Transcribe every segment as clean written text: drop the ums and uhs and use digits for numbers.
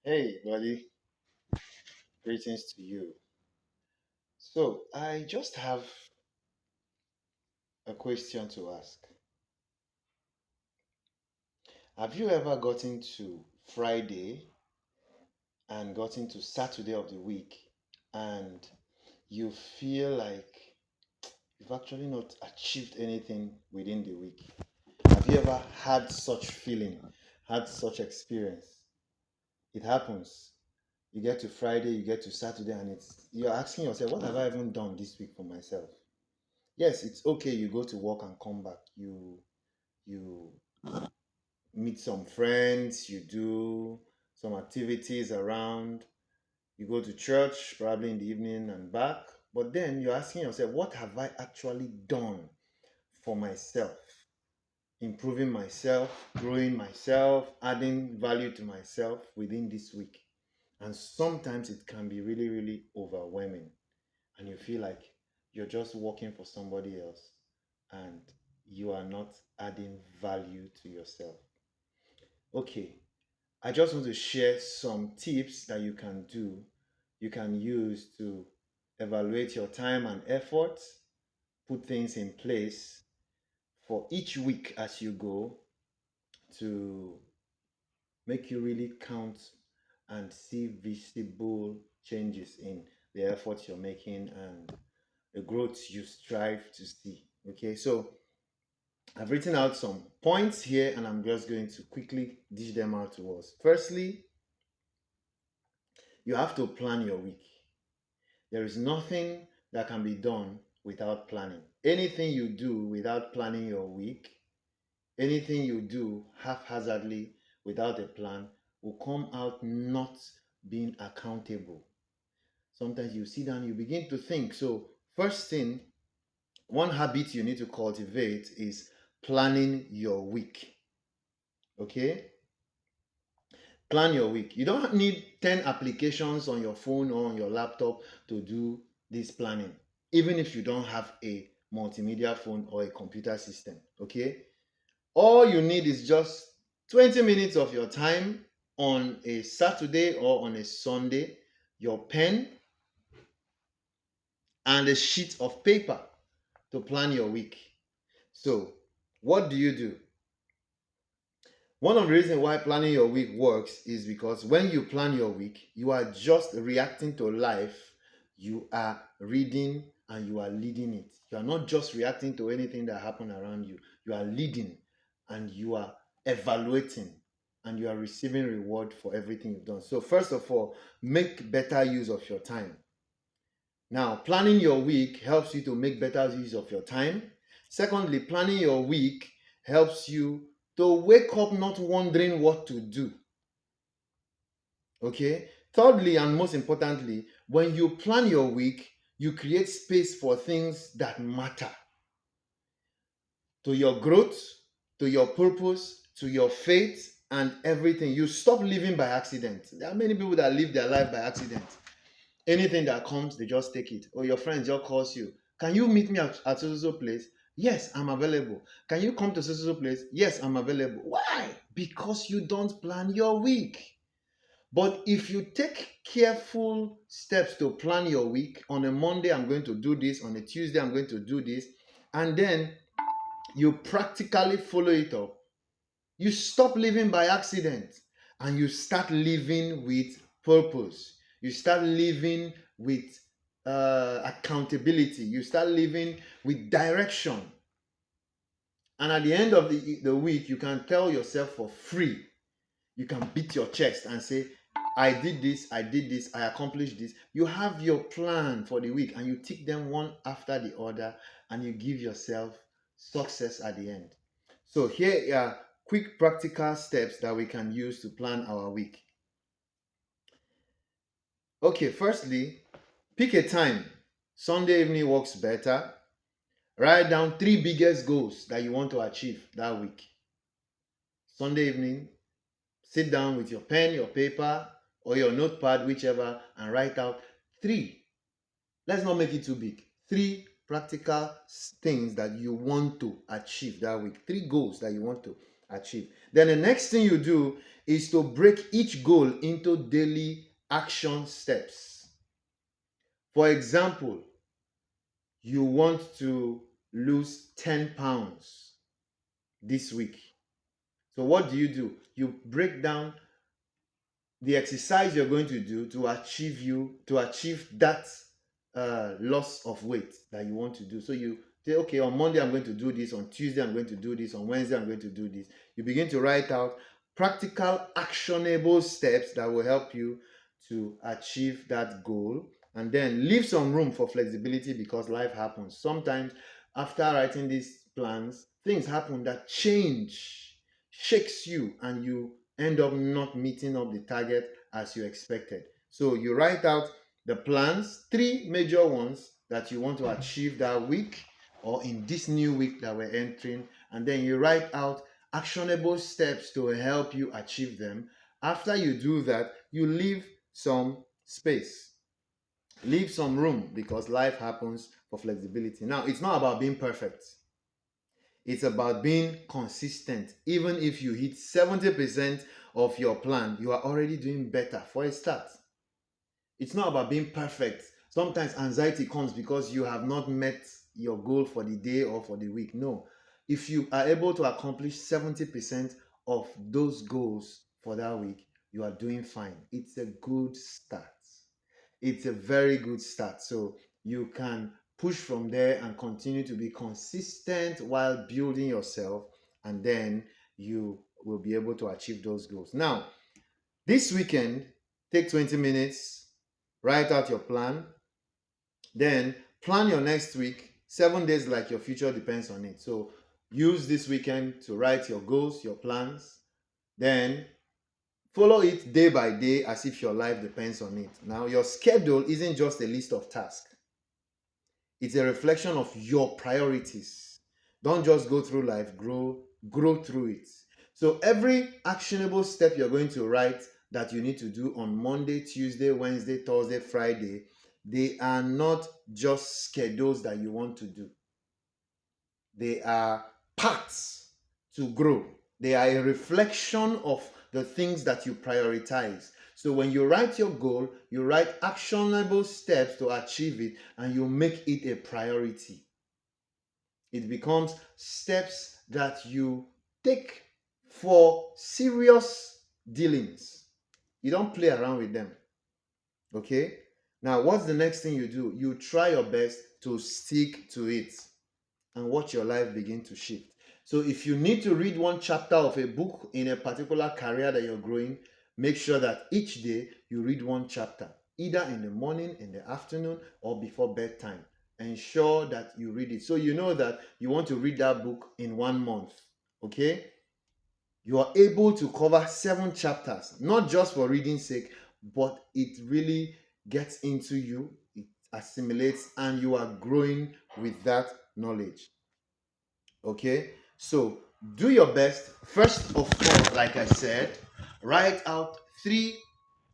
Hey, buddy, greetings to you. So, I just have a question to ask. Have you ever gotten to Friday and gotten to Saturday of the week and you feel like you've actually not achieved anything within the week? Have you ever had such feeling, had such experience? It happens. You get to Friday, you get to Saturday, and you're asking yourself, what have I even done this week for myself? Yes, it's okay. You go to work and come back. You meet some friends. You do some activities around. You go to church probably in the evening and back. But then you're asking yourself, what have I actually done for myself? Improving myself, growing myself, adding value to myself within this week. And sometimes it can be really, really overwhelming. And you feel like you're just working for somebody else and you are not adding value to yourself. Okay, I just want to share some tips that you can do, you can use to evaluate your time and effort, put things in place for each week as you go to make you really count and see visible changes in the efforts you're making and the growth you strive to see. Okay, so I've written out some points here and I'm just going to quickly dish them out to us. Firstly, you have to plan your week. There is nothing that can be done without planning. Anything you do without planning your week, anything you do haphazardly without a plan will come out not being accountable. Sometimes you sit down, you begin to think. So, first thing, one habit you need to cultivate is planning your week. Okay? Plan your week. You don't need 10 applications on your phone or on your laptop to do this planning, even if you don't have a multimedia phone or a computer system. Okay? All you need is just 20 minutes of your time on a Saturday or on a Sunday, your pen, and a sheet of paper to plan your week. So, what do? One of the reasons why planning your week works is because when you plan your week, you are just reacting to life. You are reading and you are leading it. You are not just reacting to anything that happened around you. You are leading and you are evaluating and you are receiving reward for everything you've done. So first of all, make better use of your time. Now, planning your week helps you to make better use of your time. Secondly, planning your week helps you to wake up not wondering what to do. Okay? Thirdly, and most importantly, when you plan your week, you create space for things that matter to your growth, to your purpose, to your faith, and everything. You stop living by accident. There are many people that live their life by accident. Anything that comes, they just take it. Or your friend just calls you. Can you meet me at so place? Yes, I'm available. Can you come to so place? Yes, I'm available. Why? Because you don't plan your week. But if you take careful steps to plan your week, on a Monday, I'm going to do this, on a Tuesday, I'm going to do this, and then you practically follow it up, you stop living by accident and you start living with purpose. You start living with accountability. You start living with direction. And at the end of the week, you can tell yourself for free. You can beat your chest and say, I did this, I accomplished this. You have your plan for the week and you tick them one after the other and you give yourself success at the end. So here are quick practical steps that we can use to plan our week. Okay, firstly, pick a time. Sunday evening works better. Write down 3 biggest goals that you want to achieve that week. Sunday evening, sit down with your pen, your paper, or your notepad, whichever, and write out three. Let's not make it too big. 3 practical things that you want to achieve that week. 3 goals that you want to achieve. Then the next thing you do is to break each goal into daily action steps. For example, you want to lose 10 pounds this week. So what do? You break down the exercise you're going to do to achieve that loss of weight that you want to do. So you say, okay, on Monday I'm going to do this, on Tuesday I'm going to do this, on Wednesday I'm going to do this. You begin to write out practical, actionable steps that will help you to achieve that goal, and then leave some room for flexibility because life happens. Sometimes after writing these plans, things happen that shakes you, and you end up not meeting up the target as you expected. So you write out the plans, three major ones that you want to achieve that week or in this new week that we're entering, and then you write out actionable steps to help you achieve them. After you do that, you leave some space, leave some room, because life happens, for flexibility. Now, it's not about being perfect. It's about being consistent. Even if you hit 70% of your plan, you are already doing better for a start. It's not about being perfect. Sometimes anxiety comes because you have not met your goal for the day or for the week. No. If you are able to accomplish 70% of those goals for that week, you are doing fine. It's a good start. It's a very good start. So you can push from there and continue to be consistent while building yourself, and then you will be able to achieve those goals. Now, this weekend, take 20 minutes, write out your plan, then plan your next week. 7 days like your future depends on it. So use this weekend to write your goals, your plans, then follow it day by day as if your life depends on it. Now, your schedule isn't just a list of tasks. It's a reflection of your priorities. Don't just go through life, grow through it. So every actionable step you're going to write that you need to do on Monday, Tuesday, Wednesday, Thursday, Friday, they are not just schedules that you want to do. They are paths to grow. They are a reflection of the things that you prioritize. So when you write your goal, you write actionable steps to achieve it, and you make it a priority. It becomes steps that you take for serious dealings. You don't play around with them. Okay? Now, what's the next thing you do? You try your best to stick to it and watch your life begin to shift. So if you need to read one chapter of a book in a particular career that you're growing, make sure that each day you read one chapter, either in the morning, in the afternoon, or before bedtime. Ensure that you read it. So you know that you want to read that book in 1 month. Okay? You are able to cover 7 chapters, not just for reading's sake, but it really gets into you, it assimilates, and you are growing with that knowledge. Okay, so do your best. First of all, like I said, write out 3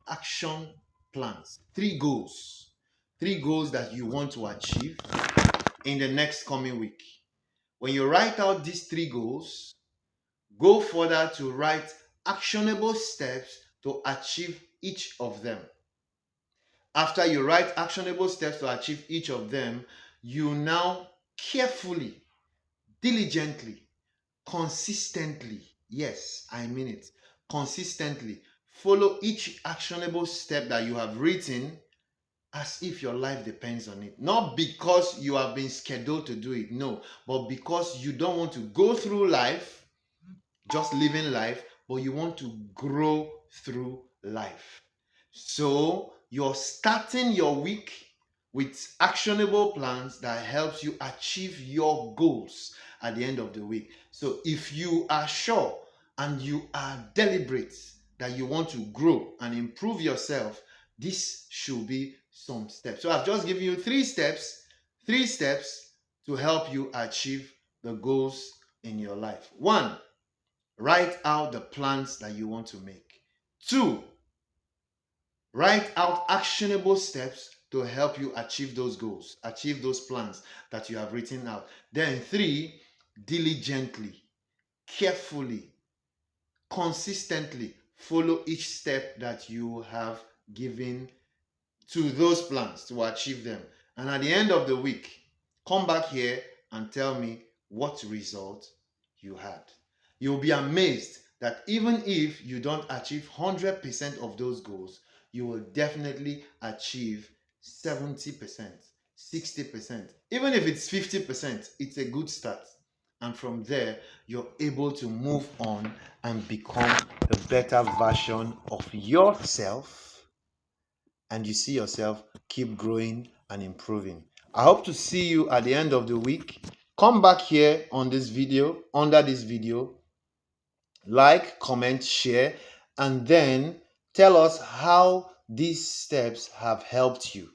action plans, 3 goals that you want to achieve in the next coming week. When you write out these 3 goals, go further to write actionable steps to achieve each of them. After you write actionable steps to achieve each of them, you now carefully, diligently, consistently, yes, I mean it, consistently follow each actionable step that you have written as if your life depends on it. Not because you have been scheduled to do it, no, but because you don't want to go through life just living life, but you want to grow through life. So you're starting your week with actionable plans that helps you achieve your goals at the end of the week. So if you are sure and you are deliberate that you want to grow and improve yourself, this should be some steps. So I've just given you 3 steps to help you achieve the goals in your life. 1, write out the plans that you want to make. 2, write out actionable steps to help you achieve those goals, achieve those plans that you have written out. Then 3, diligently, carefully, consistently follow each step that you have given to those plans to achieve them. And at the end of the week, come back here and tell me what result you had. You'll be amazed that even if you don't achieve 100% of those goals, you will definitely achieve 70%, 60%. Even if it's 50%, it's a good start. And from there, you're able to move on and become a better version of yourself, and you see yourself keep growing and improving. I hope to see you at the end of the week. Come back here on this video, under this video, like, comment, share, and then tell us how these steps have helped you.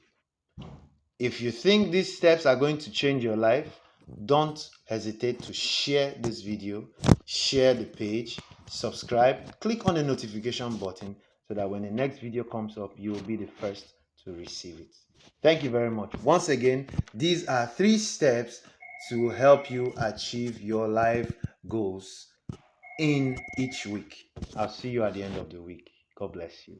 If you think these steps are going to change your life, don't hesitate to share this video, share the page, subscribe, click on the notification button so that when the next video comes up, you will be the first to receive it. Thank you very much. Once again, these are 3 steps to help you achieve your life goals in each week. I'll see you at the end of the week. God bless you.